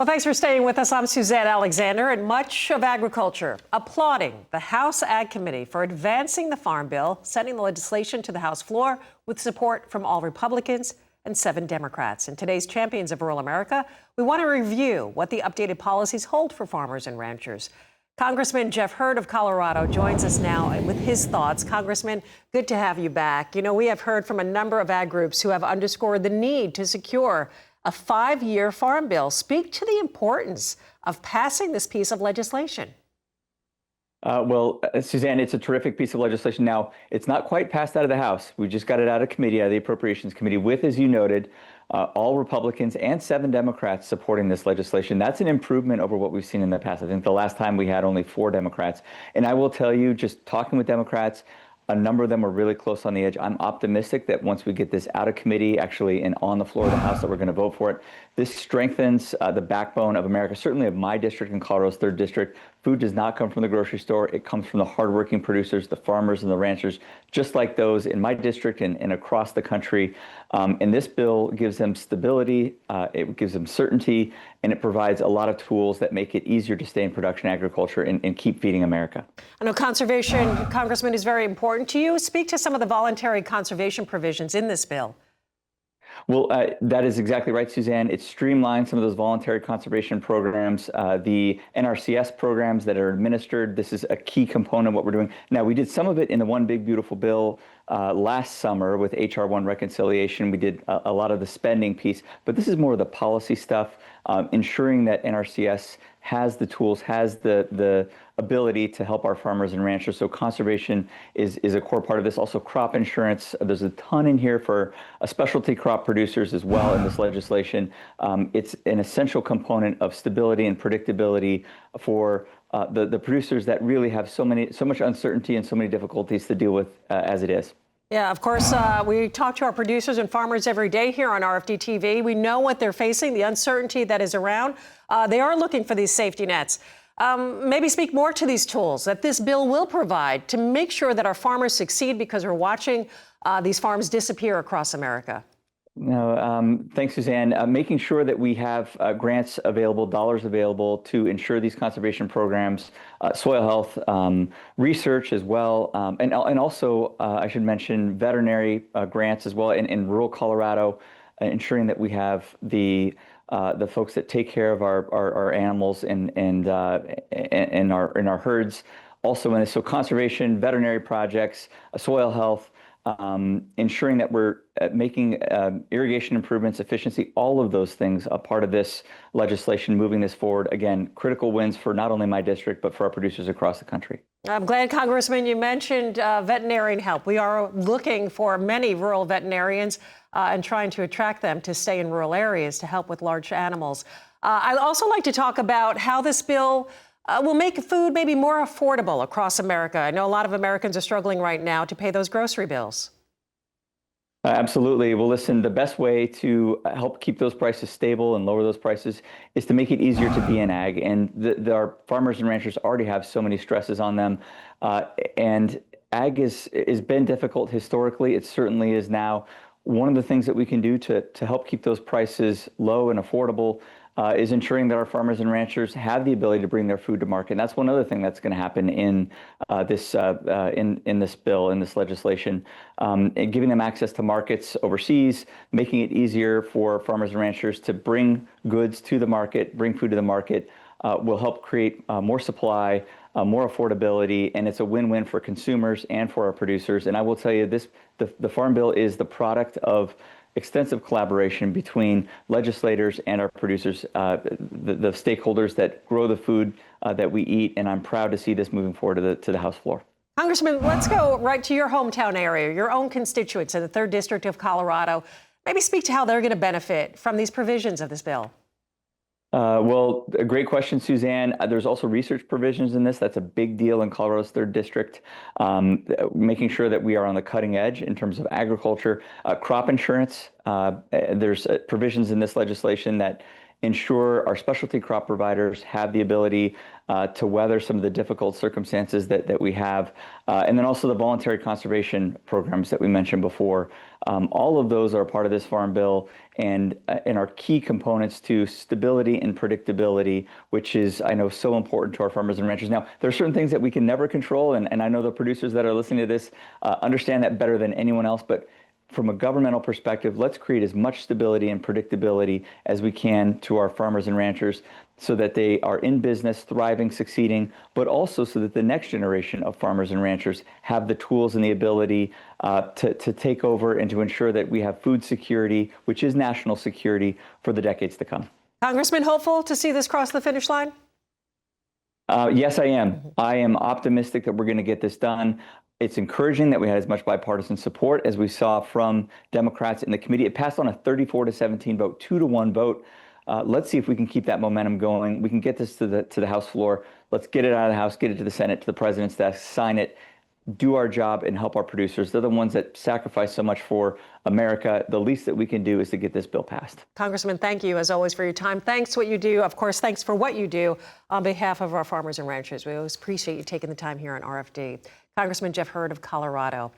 Well, thanks for staying with us. I'm Suzanne Alexander, and much of agriculture applauding the House Ag Committee for advancing the Farm Bill, sending the legislation to the House floor with support from all Republicans and 7 Democrats. In today's Champions of Rural America, we want to review what the updated policies hold for farmers and ranchers. Congressman Jeff Hurd of Colorado joins us now with his thoughts. Congressman, good to have you back. You know, we have heard from a number of ag groups who have underscored the need to secure a 5-year farm bill. Speak to the importance of passing this piece of legislation. Suzanne, it's a terrific piece of legislation. Now, it's not quite passed out of the House. We just got it out of committee, out of the Appropriations Committee, with, as you noted, all Republicans and 7 Democrats supporting this legislation. That's an improvement over what we've seen in the past. I think the last time we had only 4 Democrats. And I will tell you, just talking with Democrats, a number of them are really close on the edge. I'm optimistic that once we get this out of committee, actually, and on the floor of the House, that we're going to vote for it. This strengthens the backbone of America, certainly of my district and Colorado's 3rd district. Food does not come from the grocery store. It comes from the hardworking producers, the farmers and the ranchers, just like those in my district and across the country. And this bill gives them stability, it gives them certainty, and it provides a lot of tools that make it easier to stay in production agriculture and keep feeding America. I know conservation, Congressman, is very important to you. Speak to some of the voluntary conservation provisions in this bill. Well, that is exactly right, Suzanne. It streamlines some of those voluntary conservation programs, the NRCS programs that are administered. This is a key component of what we're doing. Now, we did some of it in the One Big Beautiful Bill last summer with H.R. 1 reconciliation. We did a lot of the spending piece, but this is more of the policy stuff, ensuring that NRCS has the tools, has the ability to help our farmers and ranchers. So conservation is a core part of this. Also, crop insurance. There's a ton in here for specialty crop producers as well in this legislation. It's an essential component of stability and predictability for the producers that really have so much uncertainty and so many difficulties to deal with as it is. Yeah, of course, we talk to our producers and farmers every day here on RFD-TV. We know what they're facing, the uncertainty that is around. They are looking for these safety nets. Maybe speak more to these tools that this bill will provide to make sure that our farmers succeed, because we're watching these farms disappear across America. No, thanks, Suzanne. Making sure that we have grants available, dollars available to ensure these conservation programs, soil health, research as well, and also I should mention veterinary grants as well in rural Colorado, ensuring that we have the folks that take care of our animals and our herds. Also in this, so conservation, veterinary projects, soil health. Ensuring that we're making irrigation improvements, efficiency, all of those things a part of this legislation, moving this forward. Again, critical wins for not only my district, but for our producers across the country. I'm glad, Congressman, you mentioned veterinarian help. We are looking for many rural veterinarians and trying to attract them to stay in rural areas to help with large animals. I'd also like to talk about how this bill will make food maybe more affordable across America. I know a lot of Americans are struggling right now to pay those grocery bills. Absolutely. Well, listen, the best way to help keep those prices stable and lower those prices is to make it easier to be in ag. And our farmers and ranchers already have so many stresses on them. And ag has been difficult historically. It certainly is now. One of the things that we can do to help keep those prices low and affordable is ensuring that our farmers and ranchers have the ability to bring their food to market. And that's one other thing that's going to happen in this bill, in this legislation, and giving them access to markets overseas, making it easier for farmers and ranchers to bring goods to the market, bring food to the market, will help create more supply, more affordability, and it's a win-win for consumers and for our producers. And I will tell you, the Farm Bill is the product of extensive collaboration between legislators and our producers, the stakeholders that grow the food that we eat, and I'm proud to see this moving forward to the House floor. Congressman, let's go right to your hometown area, your own constituents in the 3rd District of Colorado. Maybe speak to how they're going to benefit from these provisions of this bill. Well, a great question, Suzanne. There's also research provisions in this. That's a big deal in Colorado's 3rd district, making sure that we are on the cutting edge in terms of agriculture. Crop insurance, there's provisions in this legislation that ensure our specialty crop providers have the ability to weather some of the difficult circumstances that we have, and then also the voluntary conservation programs that we mentioned before. All of those are part of this farm bill and are key components to stability and predictability, which is, I know, so important to our farmers and ranchers. Now, there are certain things that we can never control, and I know the producers that are listening to this understand that better than anyone else, but from a governmental perspective, let's create as much stability and predictability as we can to our farmers and ranchers so that they are in business, thriving, succeeding, but also so that the next generation of farmers and ranchers have the tools and the ability to take over and to ensure that we have food security, which is national security, for the decades to come. Congressman, hopeful to see this cross the finish line? Yes, I am. I am optimistic that we're going to get this done. It's encouraging that we had as much bipartisan support as we saw from Democrats in the committee. It passed on a 34-17 vote, 2-1 vote. Let's see if we can keep that momentum going. We can get this to the House floor. Let's get it out of the House, get it to the Senate, to the president's desk, sign it, do our job, and help our producers. They're the ones that sacrifice so much for America. The least that we can do is to get this bill passed. Congressman, thank you, as always, for your time. Thanks for what you do. Of course, thanks for what you do on behalf of our farmers and ranchers. We always appreciate you taking the time here on RFD. Congressman Jeff Hurd of Colorado.